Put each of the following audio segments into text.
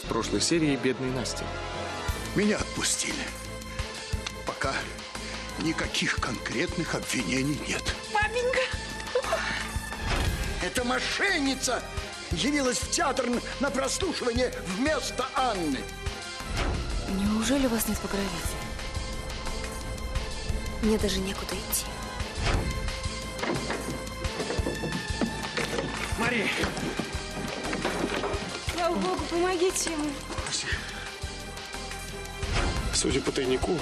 прошлой серии «Бедной Насти». Меня отпустили. Пока никаких конкретных обвинений нет. Папенька! Эта мошенница явилась в театр на прослушивание вместо Анны. Неужели у вас нет покровителя? Мне даже некуда идти. Мария! Слава Богу, помогите ему. Судя по тайнику,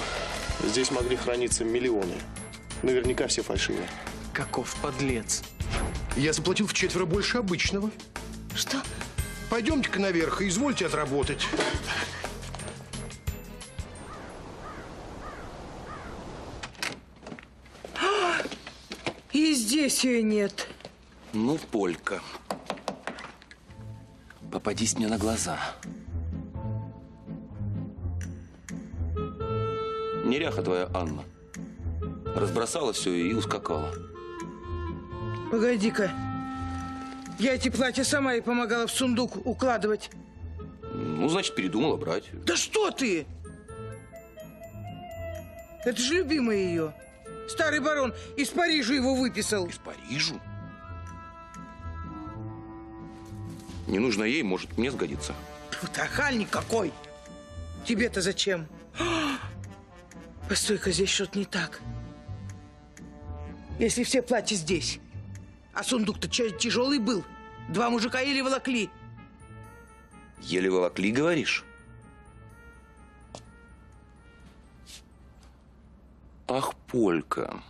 здесь могли храниться миллионы. Наверняка все фальшивые. Каков подлец. Я заплатил вчетверо больше обычного. Что? Пойдемте-ка наверх и извольте отработать. И здесь ее нет. Ну, Полька, попадись мне на глаза. Неряха твоя Анна. Разбросала все и ускакала. Погоди-ка. Я эти платья сама ей помогала в сундук укладывать. Ну, значит, передумала брать. Да что ты? Это же любимая ее. Старый барон из Парижа его выписал. Из Парижа? Не нужно ей, может, мне сгодится. Фу, ты охальник какой. Тебе-то зачем? Постой-ка, здесь что-то не так. Если все платья здесь, а сундук-то тяжелый был. 2 мужика еле волокли. Еле волокли, говоришь? Ах, Полька,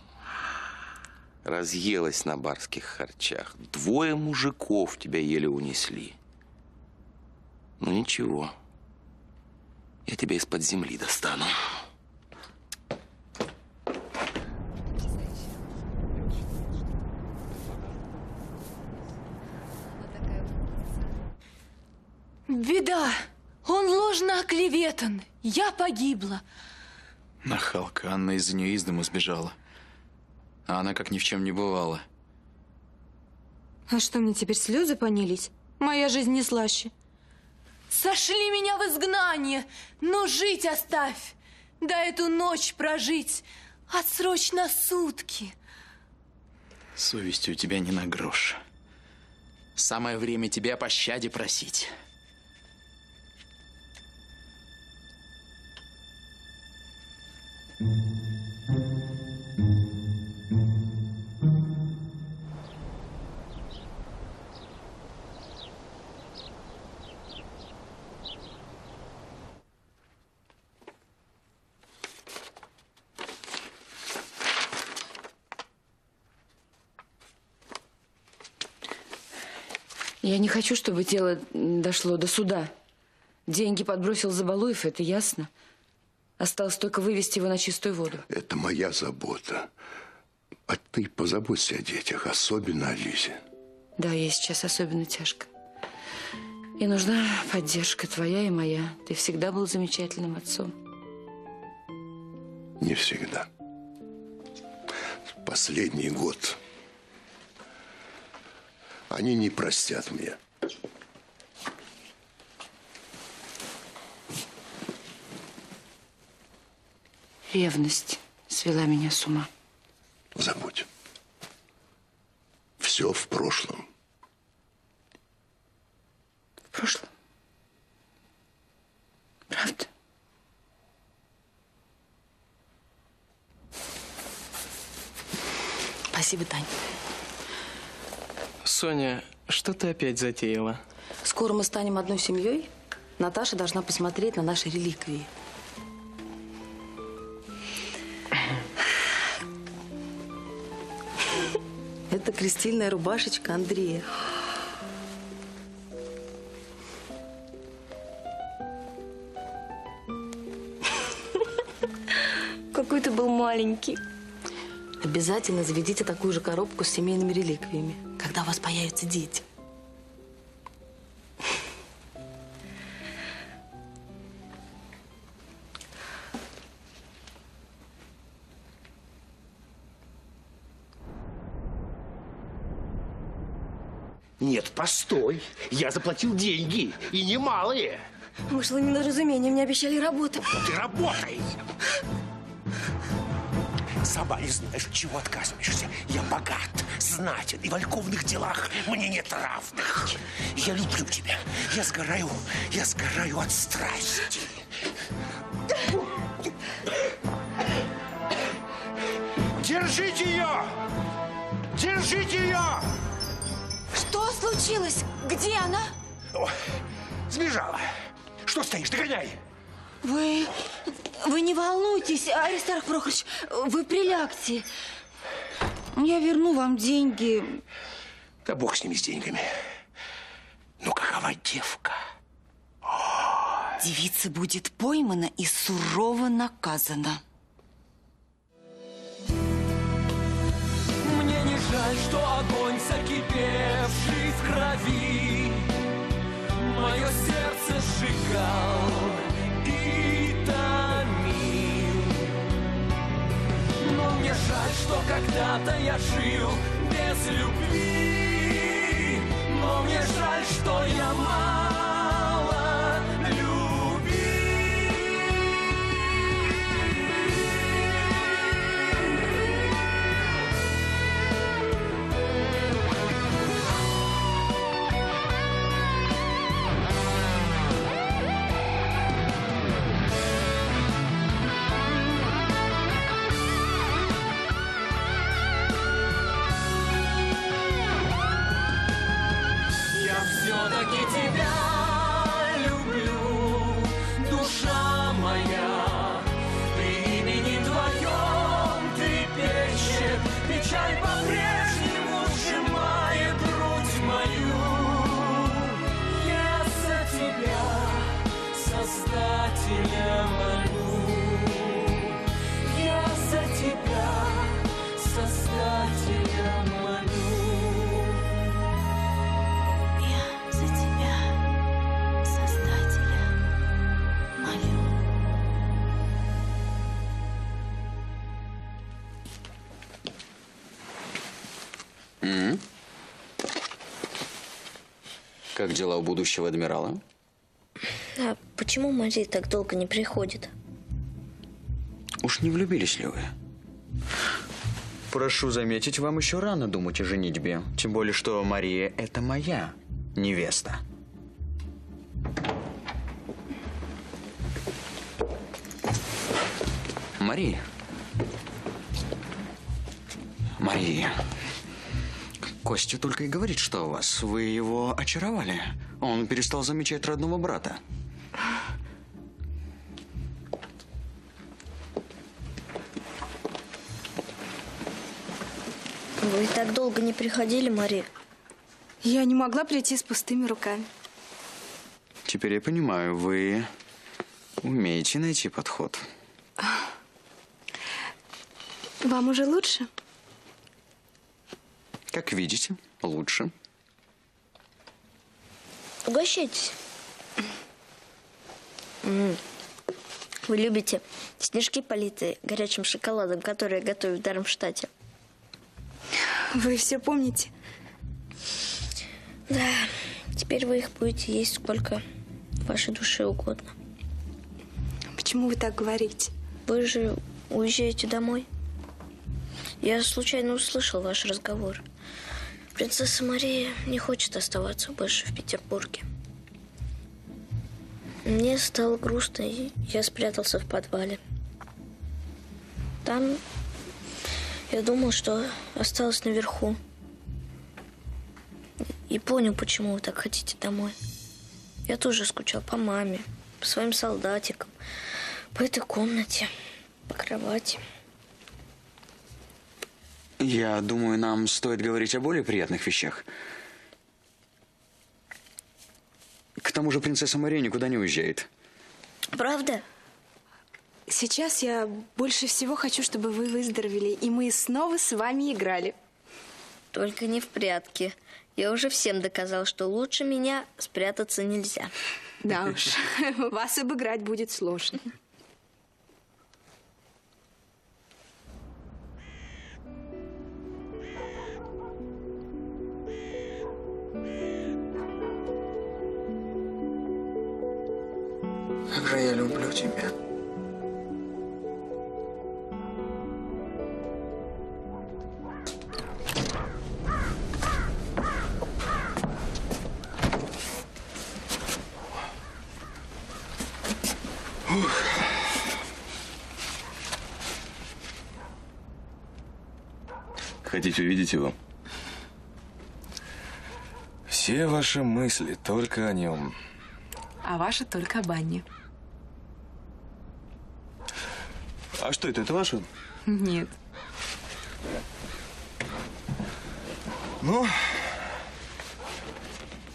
разъелась на барских харчах. 2 мужиков тебя еле унесли. Ну ничего, я тебя из-под земли достану. Беда! Он ложно оклеветан. Я погибла. Нахалка. Анна из-за нее из дому сбежала. А она как ни в чем не бывало. А что, мне теперь слезы понились? Моя жизнь не слаще. Сошли меня в изгнание. Ну, жить оставь. Да эту ночь прожить. Отсрочь на сутки. Совести у тебя не на грош. Самое время тебе о пощаде просить. Я не хочу, чтобы дело дошло до суда. Деньги подбросил Забалуев, это ясно. Осталось только вывести его на чистую воду. Это моя забота. А ты позаботься о детях, особенно о Лизе. Да, ей сейчас особенно тяжко. И нужна поддержка твоя и моя. Ты всегда был замечательным отцом. Не всегда. Последний год они не простят мне. Ревность свела меня с ума. Забудь. Все в прошлом. В прошлом? Правда? Спасибо, Тань. Соня, что ты опять затеяла? Скоро мы станем одной семьей. Наташа должна посмотреть на наши реликвии. Это крестильная рубашечка Андрея. Какой ты был маленький. Обязательно заведите такую же коробку с семейными реликвиями, когда у вас появятся дети. Нет, постой. Я заплатил деньги. И немалые. Вышло недоразумение, мне обещали работу. Ты работай! Сама не знаешь, чего отказываешься. Я богат, знатен и в ольковных делах мне нет равных. Я люблю тебя. Я сгораю от страсти. Держите ее! Держите ее! Что случилось? Где она? О, сбежала. Что стоишь? Догоняй! Вы не волнуйтесь, Аристарх Прохорович, вы прилягте. Я верну вам деньги. Да бог с ними, с деньгами. Ну, какова девка? Девица будет поймана и сурово наказана. Мне не жаль, что огонь, закипевший в крови, мое сердце сжигал и томил. Но мне жаль, что когда-то я жил без любви. Но мне жаль, что я мало любил. Все-таки тебя люблю, душа моя. При имени твоем трепещет, печаль по-прежнему сжимает грудь мою. Я за тебя, Создателя, молю. Я за тебя, Создателя, молю. Как дела у будущего адмирала? А почему Мария так долго не приходит? Уж не влюбились ли вы? Прошу заметить, вам еще рано думать о женитьбе. Тем более, что Мария – это моя невеста. Мария. Мария. Костя только и говорит, что о вас. Вы его очаровали. Он перестал замечать родного брата. Вы так долго не приходили, Мария? Я не могла прийти с пустыми руками. Теперь я понимаю, вы умеете найти подход. Вам уже лучше? Как видите, лучше. Угощайтесь. Вы любите снежки, политые горячим шоколадом, которые готовят в Дармштадте? Вы все помните? Да, теперь вы их будете есть сколько вашей душе угодно. Почему вы так говорите? Вы же уезжаете домой. Я случайно услышал ваш разговор. Принцесса Мария не хочет оставаться больше в Петербурге. Мне стало грустно, и я спрятался в подвале. Там я думал, что осталась наверху. И понял, почему вы так хотите домой. Я тоже скучал по маме, по своим солдатикам, по этой комнате, по кровати. Я думаю, нам стоит говорить о более приятных вещах. К тому же принцесса Мария никуда не уезжает. Правда? Сейчас я больше всего хочу, чтобы вы выздоровели, и мы снова с вами играли. Только не в прятки. Я уже всем доказал, что лучше меня спрятаться нельзя. Да уж, вас обыграть будет сложно. Как же я люблю тебя. Хотите увидеть его? Все ваши мысли только о нем. А ваши только об Анне. А что это? Это ваше? Нет. Ну,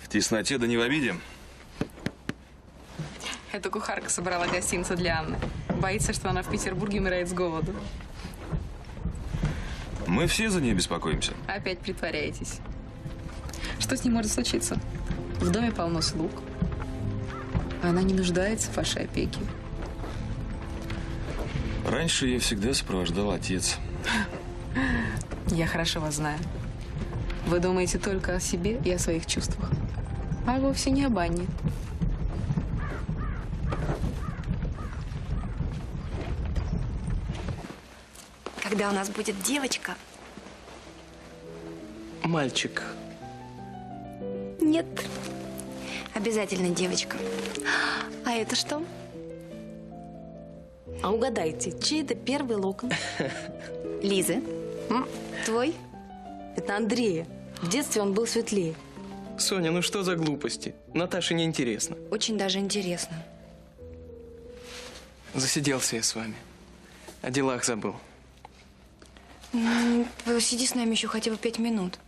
в тесноте да не в обиде. Эта кухарка собрала гостинцы для Анны. Боится, что она в Петербурге умирает с голоду. Мы все за нее беспокоимся. Опять притворяетесь. Что с ней может случиться? В доме полно слуг. Она не нуждается в вашей опеке. Раньше ее всегда сопровождал отец. Я хорошо вас знаю. Вы думаете только о себе и о своих чувствах. А вовсе не об Анне. Когда у нас будет девочка? Мальчик. Нет. Обязательно девочка. А это что? А угадайте, чей это первый локон? Лизы. Твой? Это Андрея. В детстве он был светлее. Соня, ну что за глупости? Наташе неинтересно. Очень даже интересно. Засиделся я с вами. О делах забыл. Посиди с нами еще хотя бы 5 минут.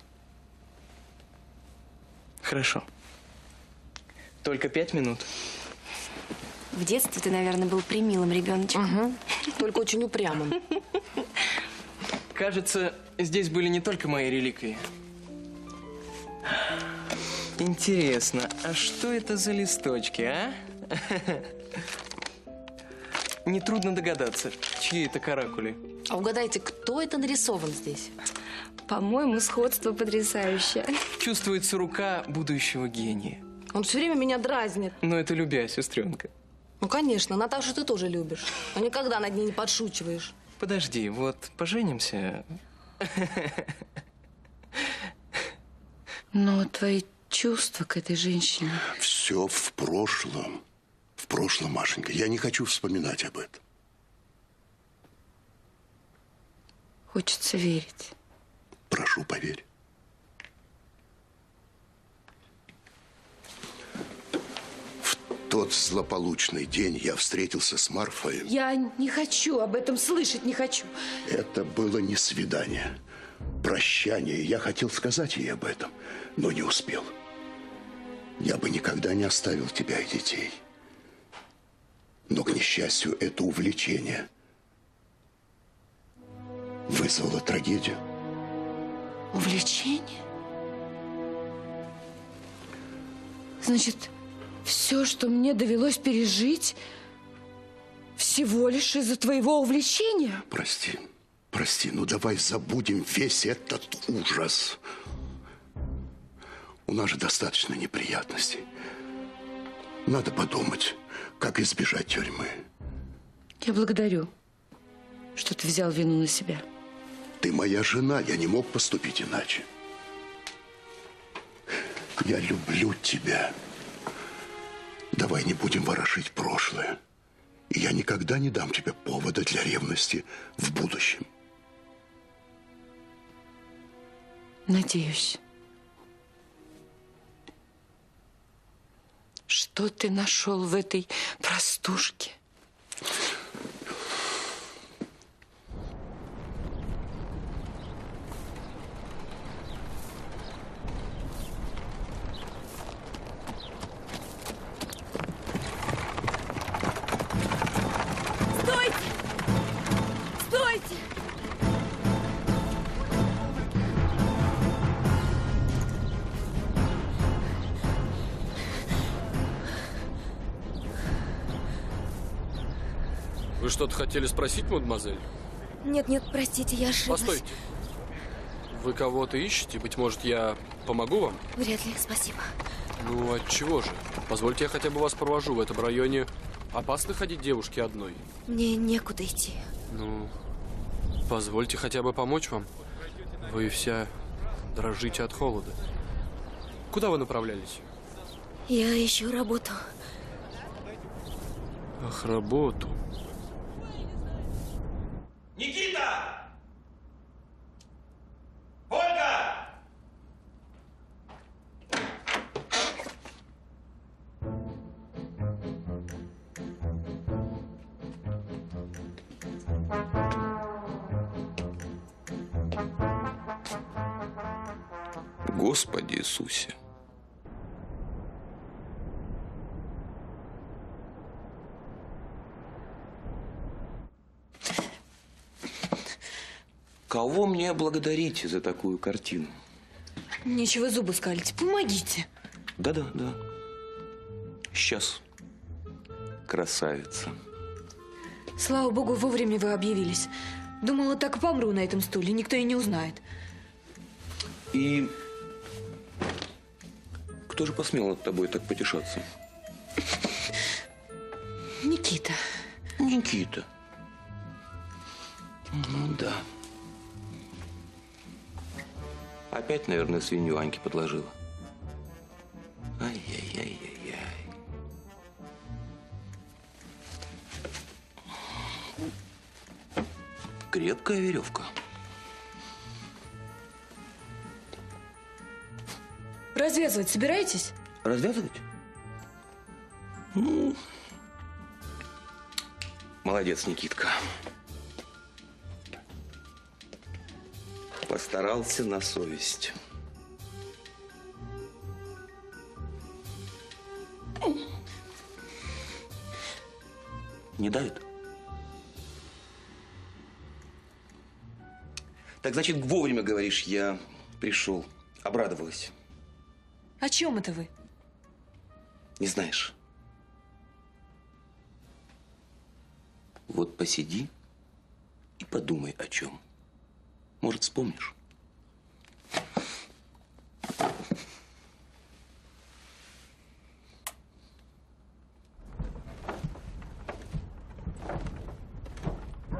Хорошо. Только 5 минут. В детстве ты, наверное, был примилым ребеночком. Угу. Только очень упрямым. Кажется, здесь были не только мои реликвии. Интересно, а что это за листочки, а? Нетрудно догадаться, чьи это каракули. А угадайте, кто это нарисован здесь? По-моему, сходство потрясающее. Чувствуется рука будущего гения. Он все время меня дразнит. Но это любя, сестренка. Ну, конечно, Наташу ты тоже любишь. Но никогда над ней не подшучиваешь. Подожди, вот поженимся. Но твои чувства к этой женщине... Все в прошлом. В прошлом, Машенька. Я не хочу вспоминать об этом. Хочется верить. Прошу, поверь. В тот злополучный день я встретился с Марфой. Я не хочу, об этом слышать не хочу. Это было не свидание. Прощание. Я хотел сказать ей об этом, но не успел. Я бы никогда не оставил тебя и детей. Но, к несчастью, это увлечение вызвало трагедию. Увлечение? Значит, все, что мне довелось пережить, всего лишь из-за твоего увлечения? Прости, прости, ну давай забудем весь этот ужас. У нас же достаточно неприятностей. Надо подумать, как избежать тюрьмы. Я благодарю, что ты взял вину на себя. Ты моя жена, я не мог поступить иначе. Я люблю тебя. Давай не будем ворошить прошлое. И я никогда не дам тебе повода для ревности в будущем. Надеюсь. Что ты нашел в этой простушке? Стойте! Стойте! Вы что-то хотели спросить, мадемуазель? Нет, простите, я ошиблась. Постойте. Вы кого-то ищете? Быть может, я помогу вам? Вряд ли, спасибо. Ну, отчего же? Позвольте, я хотя бы вас провожу. В этом районе Опасно ходить девушке одной? Мне некуда идти. Ну, позвольте хотя бы помочь вам. Вы вся дрожите от холода. Куда вы направлялись? Я ищу работу. Ах, работу. Никита! Ольга! Господи Иисусе. Кого мне благодарить за такую картину? Нечего зубы скалить. Помогите. Да. Сейчас. Красавица. Слава богу, вовремя вы объявились. Думала, так и помру на этом стуле. Никто и не узнает. И кто же посмел над тобой так потешаться? Никита. Никита. Ну да. Опять, наверное, свинью Аньке подложила. Ай-яй-яй-яй-яй. Крепкая веревка. Развязывать собираетесь? Развязывать? Ну, молодец, Никитка. Постарался на совесть. Не давит? Так, значит, вовремя, говоришь, я пришел. Обрадовалась. О чем это вы? Не знаешь? Вот посиди и подумай о чем. Может, вспомнишь?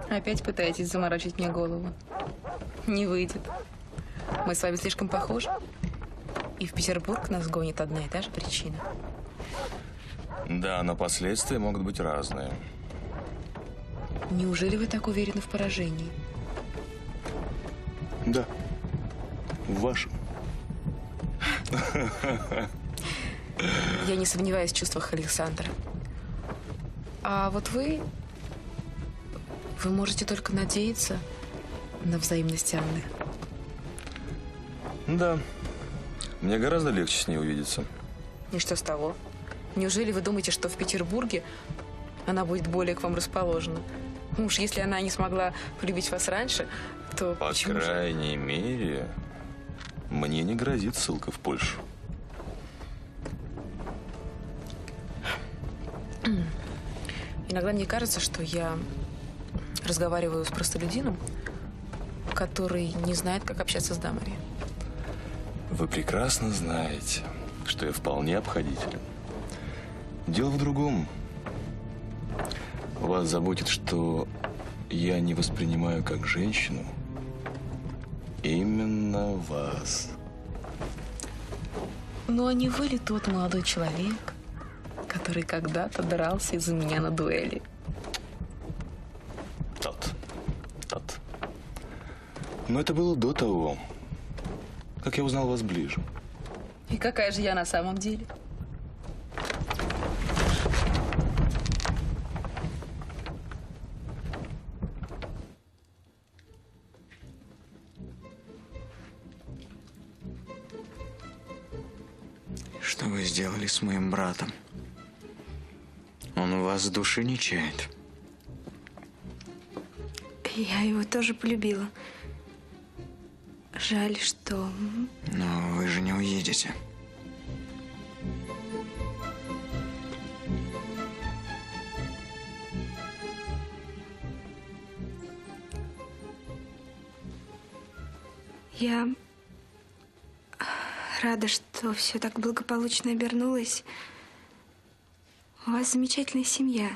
Опять пытаетесь заморочить мне голову. Не выйдет. Мы с вами слишком похожи. И в Петербург нас гонит одна и та же причина. Да, но последствия могут быть разные. Неужели вы так уверены в поражении? Да. В вашем. Я не сомневаюсь в чувствах Александра. А вот вы можете только надеяться на взаимность Анны. Да. Мне гораздо легче с ней увидеться. И что с того? Неужели вы думаете, что в Петербурге она будет более к вам расположена? Уж если она не смогла полюбить вас раньше, то по крайней мере, мне не грозит ссылка в Польшу. Иногда мне кажется, что я разговариваю с простолюдином, который не знает, как общаться с дамами. Вы прекрасно знаете, что я вполне обходителен. Дело в другом. Вас заботит, что я не воспринимаю как женщину именно вас. Ну, а не вы ли тот молодой человек, который когда-то дрался из-за меня на дуэли? Тот. Но это было до того, как я узнал вас ближе. И какая же я на самом деле? Что вы сделали с моим братом? Он у вас души не чает. Я его тоже полюбила. Жаль, что... Но вы же не уедете. Я рада, что все так благополучно обернулось. У вас замечательная семья.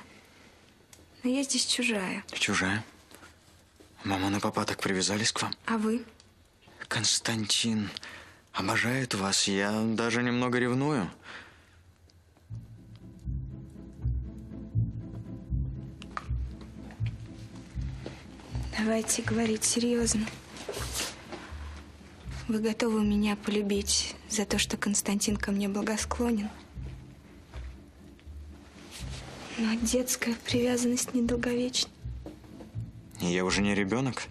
Но я здесь чужая. Чужая? Мамон и папа так привязались к вам? А вы? Константин обожает вас. Я даже немного ревную. Давайте говорить серьезно. Вы готовы меня полюбить за то, что Константин ко мне благосклонен? Но детская привязанность недолговечна. Я уже не ребенок.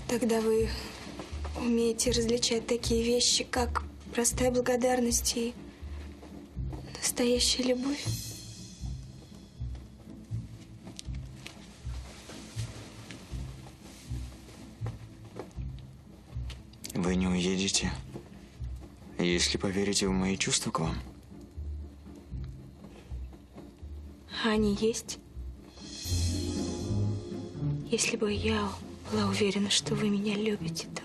Тогда вы умеете различать такие вещи, как простая благодарность и настоящая любовь? Вы не уедете, если поверите в мои чувства к вам. Они есть. Если бы я была уверена, что вы меня любите, то...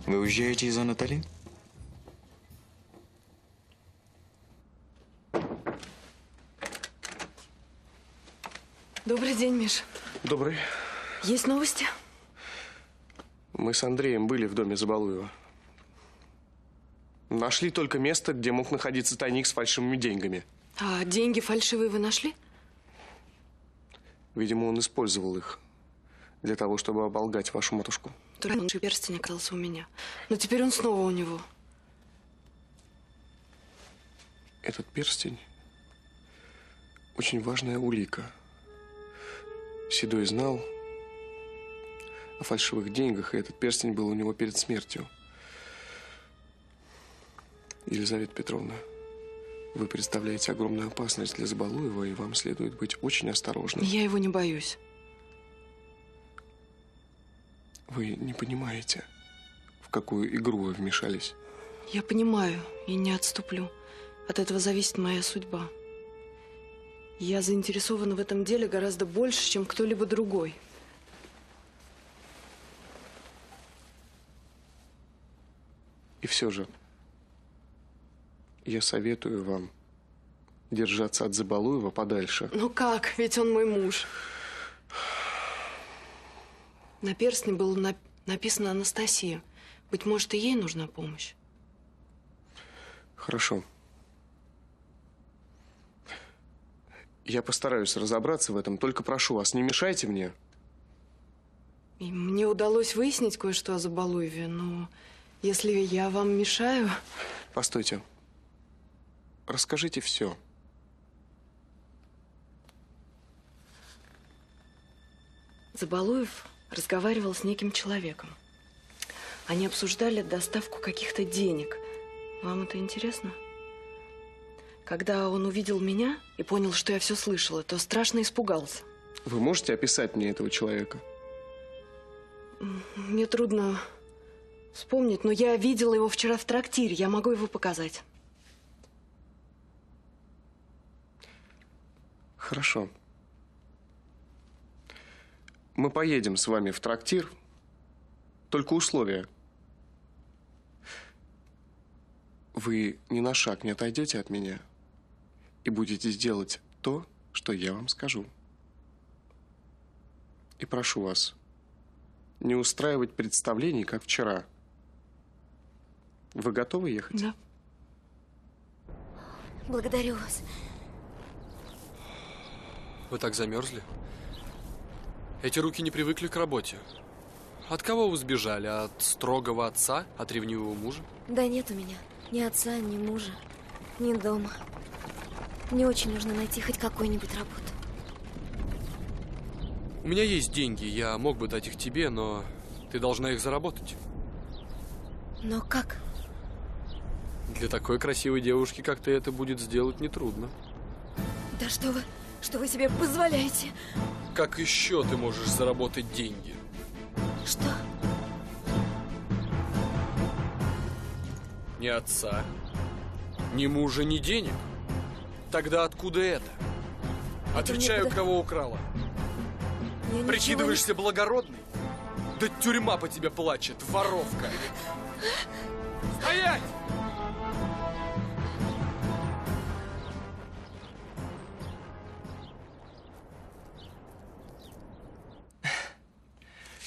Вы уезжаете из-за Натали? Добрый день, Миш. Добрый. Есть новости? Мы с Андреем были в доме Забалуева. Нашли только место, где мог находиться тайник с фальшивыми деньгами. А деньги фальшивые вы нашли? Видимо, он использовал их для того, чтобы оболгать вашу матушку. Только перстень оказался у меня. Но теперь он снова у него. Этот перстень очень важная улика. Седой знал о фальшивых деньгах, и этот перстень был у него перед смертью. Елизавета Петровна, вы представляете огромную опасность для Забалуева, и вам следует быть очень осторожным. Я его не боюсь. Вы не понимаете, в какую игру вы вмешались. Я понимаю и не отступлю. От этого зависит моя судьба. Я заинтересована в этом деле гораздо больше, чем кто-либо другой. И все же, я советую вам держаться от Забалуева подальше. Ну как? Ведь он мой муж. На перстне было написано Анастасия. Быть может, и ей нужна помощь. Хорошо. Я постараюсь разобраться в этом, только прошу вас, не мешайте мне. И мне удалось выяснить кое-что о Забалуеве, но если я вам мешаю... Постойте. Расскажите все. Забалуев разговаривал с неким человеком. Они обсуждали доставку каких-то денег. Вам это интересно? Когда он увидел меня и понял, что я все слышала, то страшно испугался. Вы можете описать мне этого человека? Мне трудно вспомнить, но я видела его вчера в трактире. Я могу его показать. Хорошо. Мы поедем с вами в трактир, только условия. Вы ни на шаг не отойдете от меня и будете делать то, что я вам скажу. И прошу вас не устраивать представлений, как вчера. Вы готовы ехать? Да. Благодарю вас. Вы так замерзли? Эти руки не привыкли к работе. От кого вы сбежали? От строгого отца? От ревнивого мужа? Да нет у меня ни отца, ни мужа, ни дома. Мне очень нужно найти хоть какую-нибудь работу. У меня есть деньги, я мог бы дать их тебе, но ты должна их заработать. Но как? Для такой красивой девушки, как ты, это будет сделать нетрудно. Да что вы себе позволяете? Как еще ты можешь заработать деньги? Что? Ни отца, ни мужа, ни денег. Тогда откуда это? Отвечаю, некуда. кого украла. Я Прикидываешься благородной? Да тюрьма по тебе плачет, воровка. Стоять!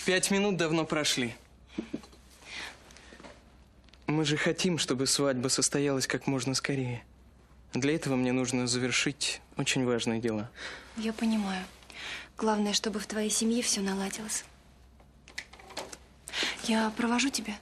Пять минут давно прошли. Мы же хотим, чтобы свадьба состоялась как можно скорее. Для этого мне нужно завершить очень важные дела. Я понимаю. Главное, чтобы в твоей семье все наладилось. Я провожу тебя.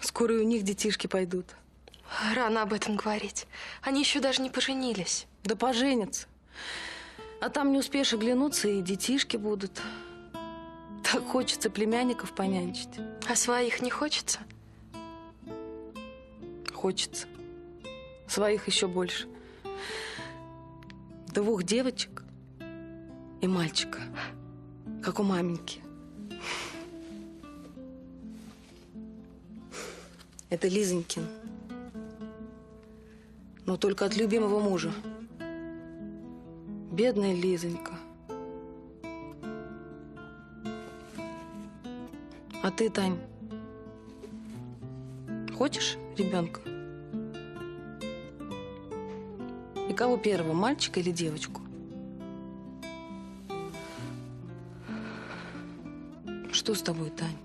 Скоро и у них детишки пойдут. Рано об этом говорить. Они еще даже не поженились. Да поженятся. А там не успеешь оглянуться, и детишки будут. Так хочется племянников понянчить. А своих не хочется? Хочется. Своих еще больше. 2 девочек и мальчика, как у маменьки. Это Лизонькин. Но только от любимого мужа. Бедная Лизонька. А ты, Тань, хочешь ребенка? И кого первого, мальчика или девочку? Что с тобой, Тань?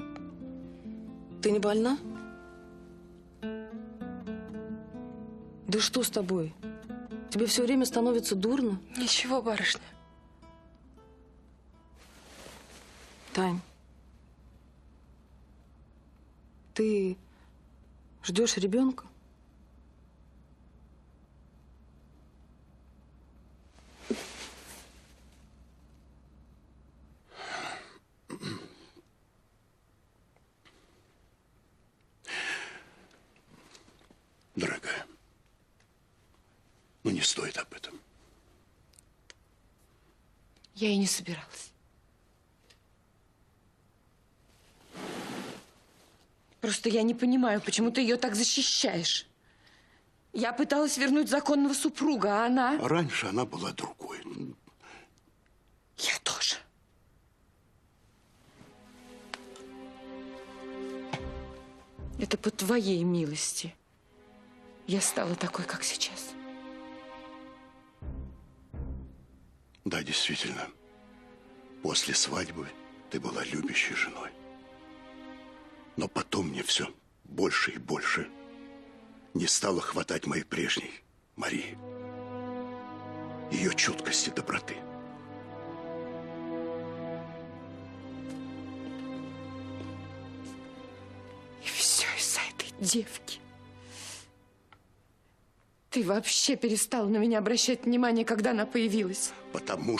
Ты не больна? Да что с тобой? Тебе все время становится дурно? Ничего, барышня. Тань, ты ждешь ребенка? Дорогая, ну не стоит об этом. Я и не собиралась. Просто я не понимаю, почему ты ее так защищаешь. Я пыталась вернуть законного супруга, а она... Раньше она была другой. Я тоже. Это по твоей милости. Я стала такой, как сейчас. Да, действительно. После свадьбы ты была любящей женой. Но потом мне все больше и больше не стало хватать моей прежней Марии. Ее чуткости, доброты. И все из-за этой девки. Ты вообще перестал на меня обращать внимание, когда она появилась. Потому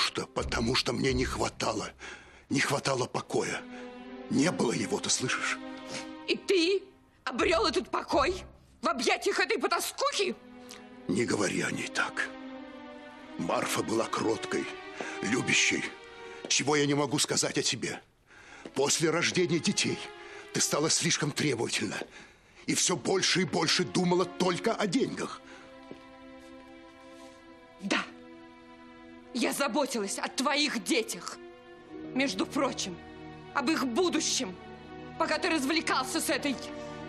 что мне не хватало покоя. Не было его, ты слышишь? И ты обрел этот покой в объятиях этой потаскухи? Не говори о ней так. Марфа была кроткой, любящей. Чего я не могу сказать о тебе? После рождения детей ты стала слишком требовательна. И все больше и больше думала только о деньгах. Да. Я заботилась о твоих детях. Между прочим, об их будущем, пока ты развлекался с этой...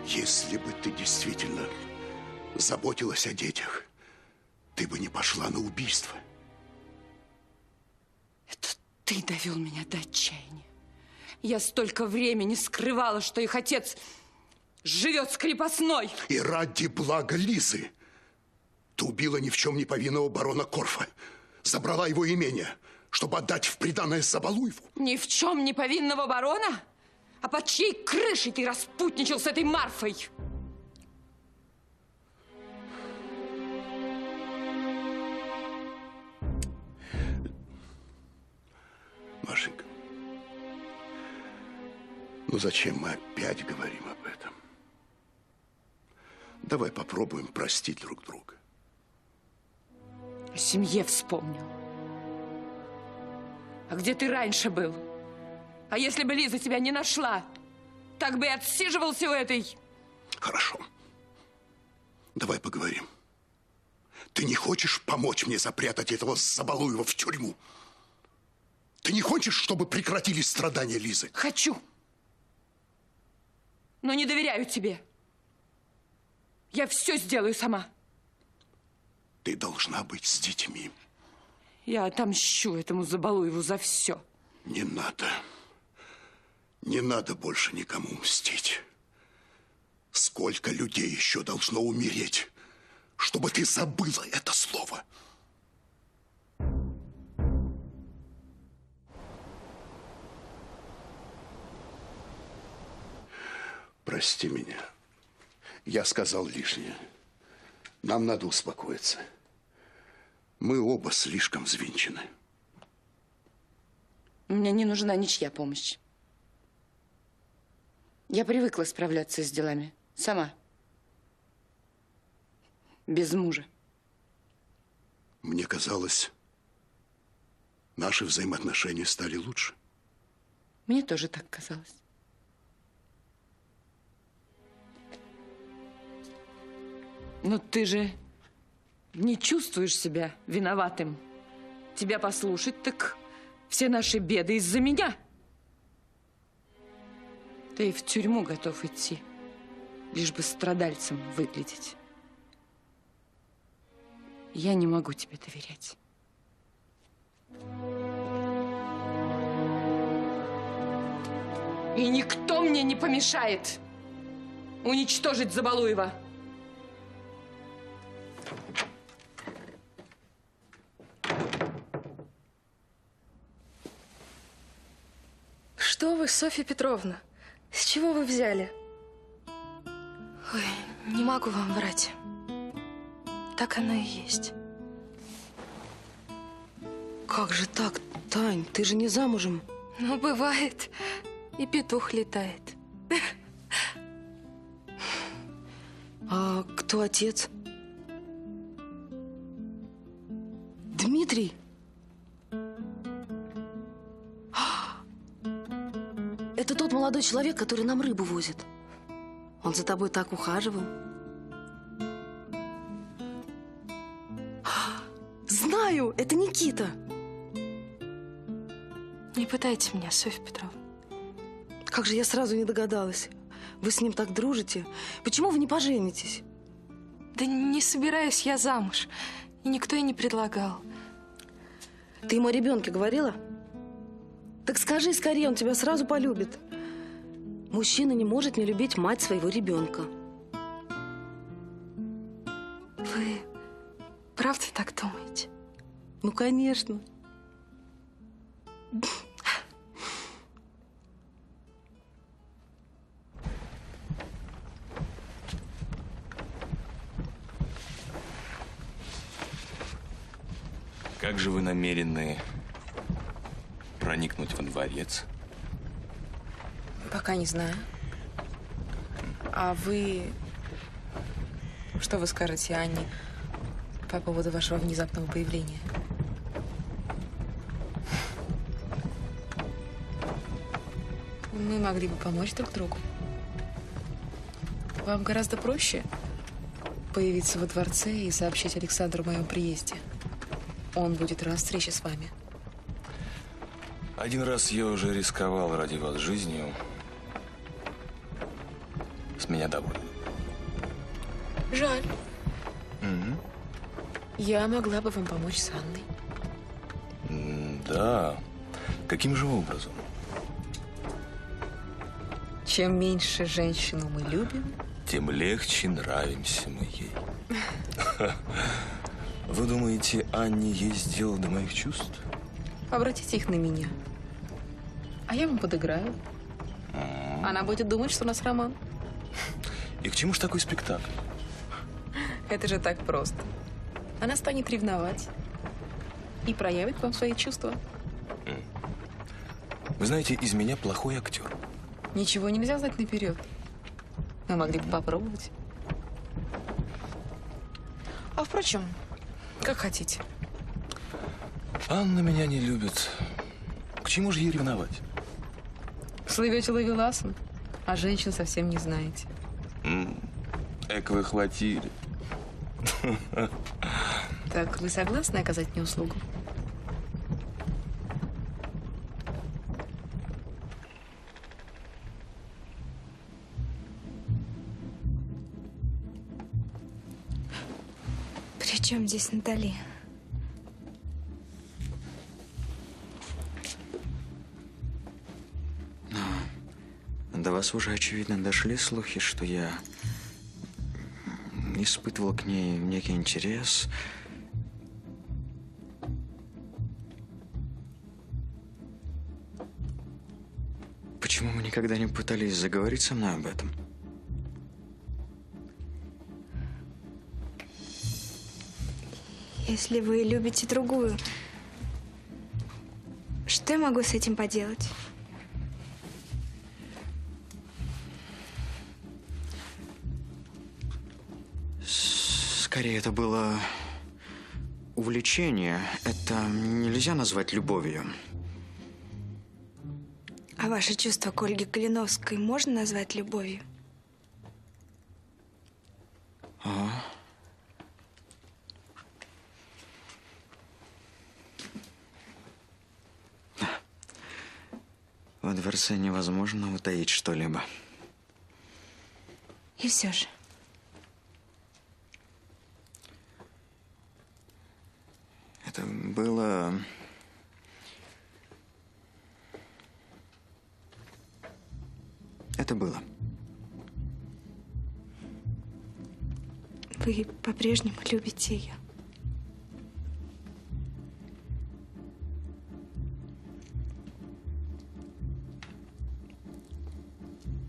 Если бы ты действительно заботилась о детях, ты бы не пошла на убийство. Это ты довел меня до отчаяния. Я столько времени скрывала, что их отец живет с крепостной. И ради блага Лизы ты убила ни в чем не повинного барона Корфа. Забрала его имение, чтобы отдать в приданое Забалуеву. Ни в чем не повинного барона? А под чьей крышей ты распутничал с этой Марфой? Машенька, ну зачем мы опять говорим об этом? Давай попробуем простить друг друга. О семье вспомнил. А где ты раньше был? А если бы Лиза тебя не нашла, так бы и отсиживался у этой... Хорошо. Давай поговорим. Ты не хочешь помочь мне запрятать этого Забалуева в тюрьму? Ты не хочешь, чтобы прекратились страдания Лизы? Хочу. Но не доверяю тебе. Я все сделаю сама. Ты должна быть с детьми. Я отомщу этому Забалуеву за все. Не надо. Не надо больше никому мстить. Сколько людей еще должно умереть, чтобы ты забыла это слово? Прости меня. Я сказал лишнее. Нам надо успокоиться. Мы оба слишком взвинчены. Мне не нужна ничья помощь. Я привыкла справляться с делами сама. Без мужа. Мне казалось, наши взаимоотношения стали лучше. Мне тоже так казалось. Но ты же не чувствуешь себя виноватым. Тебя послушать, так все наши беды из-за меня. Ты и в тюрьму готов идти, лишь бы страдальцем выглядеть. Я не могу тебе доверять. И никто мне не помешает уничтожить Забалуева. Что вы, Софья Петровна? С чего вы взяли? Ой, не могу вам врать. Так оно и есть. Как же так, Тань? Ты же не замужем. Ну, бывает. И петух летает. А кто отец? Дмитрий? Это тот молодой человек, который нам рыбу возит. Он за тобой так ухаживал. Знаю, это Никита. Не пытайте меня, Софья Петровна. Как же я сразу не догадалась. Вы с ним так дружите. Почему вы не поженитесь? Да не собираюсь я замуж. И никто и не предлагал. Ты ему о ребенке говорила? Так скажи скорее, он тебя сразу полюбит. Мужчина не может не любить мать своего ребенка. Вы правда так думаете? Ну, конечно. Как же вы намерены проникнуть во дворец? Пока не знаю. А вы... Что вы скажете, Анне, по поводу вашего внезапного появления? Мы могли бы помочь друг другу. Вам гораздо проще появиться во дворце и сообщить Александру о моем приезде. Он будет рад встрече с вами. Один раз я уже рисковал ради вас жизнью. С меня довольно. Жаль. Я могла бы вам помочь с Анной. Да. Каким же образом? Чем меньше женщину мы любим, тем легче нравимся мы ей. Вы думаете, Анне есть дело до моих чувств? обратите их на меня. А я вам подыграю. Она будет думать, что у нас роман. И к чему ж такой спектакль? Это же так просто. Она станет ревновать и проявит к вам свои чувства. Вы знаете, из меня плохой актер. Ничего нельзя знать наперед. Мы могли бы попробовать. А впрочем, как хотите. Анна меня не любит. К чему же ей ревновать? Слывете ловеласом, а женщин совсем не знаете. Эк вы хватили. Так вы согласны оказать мне услугу? При чем здесь Натали? До вас уже, очевидно, дошли слухи, что я испытывал к ней некий интерес. Почему вы никогда не пытались заговорить со мной об этом? Если вы любите другую, что я могу с этим поделать? Скорее, это было увлечение. Это нельзя назвать любовью. А ваше чувство к Ольге Калиновской можно назвать любовью? А? Во дворце невозможно утаить что-либо. И все же. Это было... Это было. Вы по-прежнему любите ее?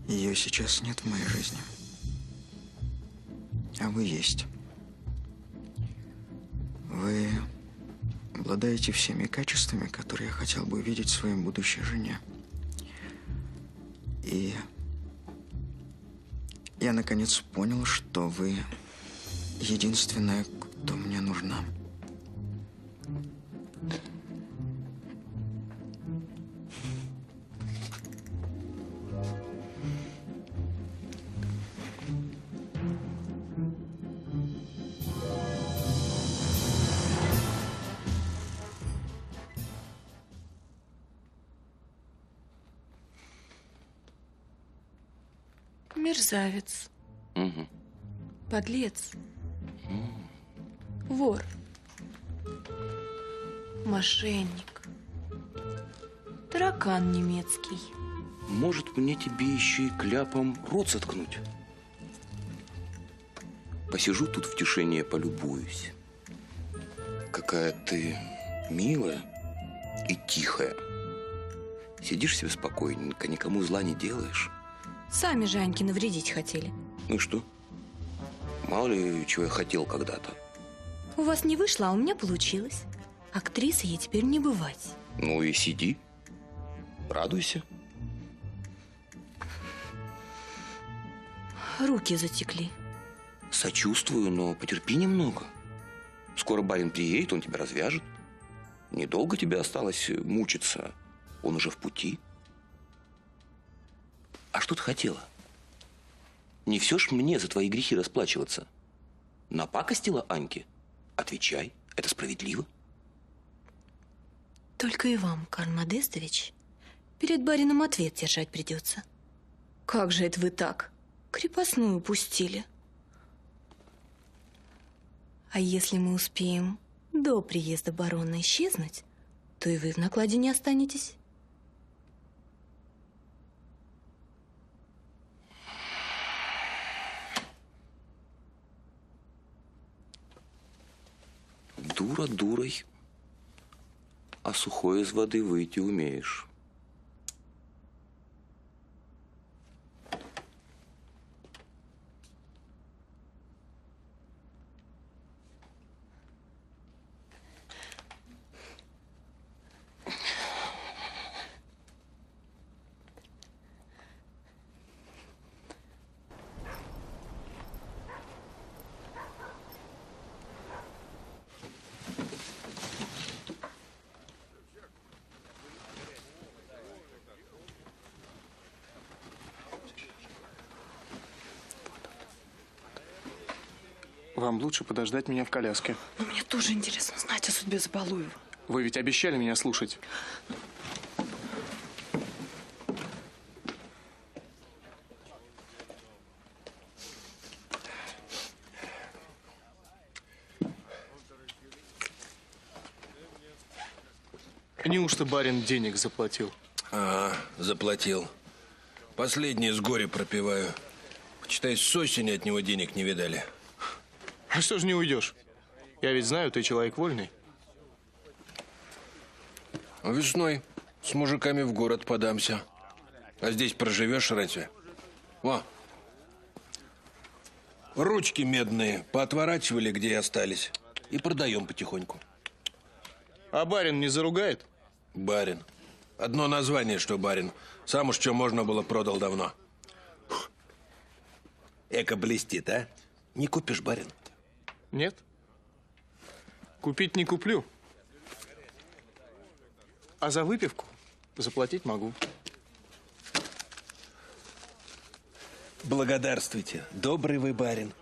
Ее сейчас нет в моей жизни. А вы есть. Вы обладаете всеми качествами, которые я хотел бы увидеть в своей будущей жене. И я наконец понял, что вы единственная, кто мне нужна. Мерзавец. Угу. Подлец. Вор. Мошенник. Таракан немецкий. Может, мне тебе еще и кляпом рот заткнуть? Посижу тут в тишине, полюбуюсь. Какая ты милая и тихая. Сидишь себе спокойненько, никому зла не делаешь. Сами же Аньке навредить хотели. Ну и что? Мало ли, чего я хотел когда-то. У вас не вышло, а у меня получилось. Актрисой ей теперь не бывать. Ну и сиди. Радуйся. Руки затекли. Сочувствую, но потерпи немного. Скоро барин приедет, он тебя развяжет. Недолго тебе осталось мучиться. Он уже в пути. А что ты хотела? Не все ж мне за твои грехи расплачиваться. Напакостила Аньке? Отвечай, это справедливо. Только и вам, Карл Модестович, перед барином ответ держать придется. Как же это вы так? Крепостную пустили. А если мы успеем до приезда барона исчезнуть, то и вы в накладе не останетесь. Дура дурой, а сухой из воды выйти умеешь. Вам лучше подождать меня в коляске. Но мне тоже интересно знать о судьбе Забалуева. Вы ведь обещали меня слушать. Неужто барин денег заплатил? Ага, заплатил. Последнее с горя пропиваю. Почитай, с осени от него денег не видали. А что ж не уйдешь? Я ведь знаю, ты человек вольный. Весной с мужиками в город подамся. А здесь проживешь разве? Во. Ручки медные поотворачивали, где и остались. И продаем потихоньку. А барин не заругает? Барин. Одно название, что барин. Сам уж что можно было, продал давно. Эко блестит, а? Не купишь, барин? Нет. Купить не куплю. А за выпивку заплатить могу. Благодарствуйте. Добрый вы барин.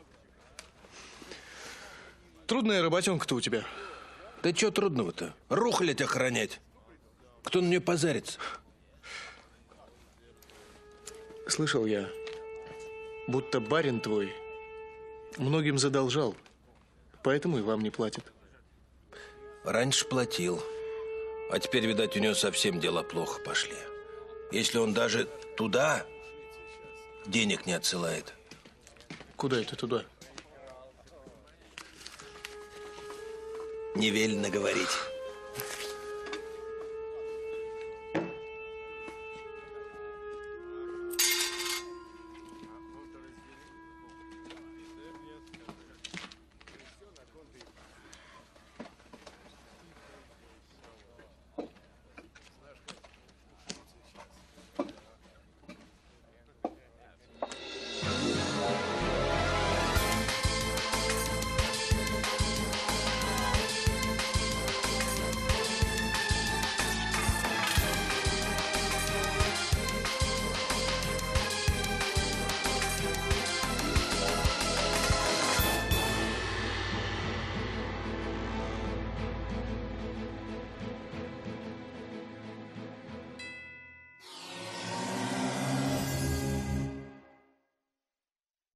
Трудная работенка-то у тебя. Да что трудного-то? Рухлядь охранять. Кто на нее позарится? Слышал я, будто барин твой многим задолжал, поэтому и вам не платит. Раньше платил. А теперь, видать, у него совсем дела плохо пошли. Если он даже туда денег не отсылает. Куда это туда? Не велено говорить.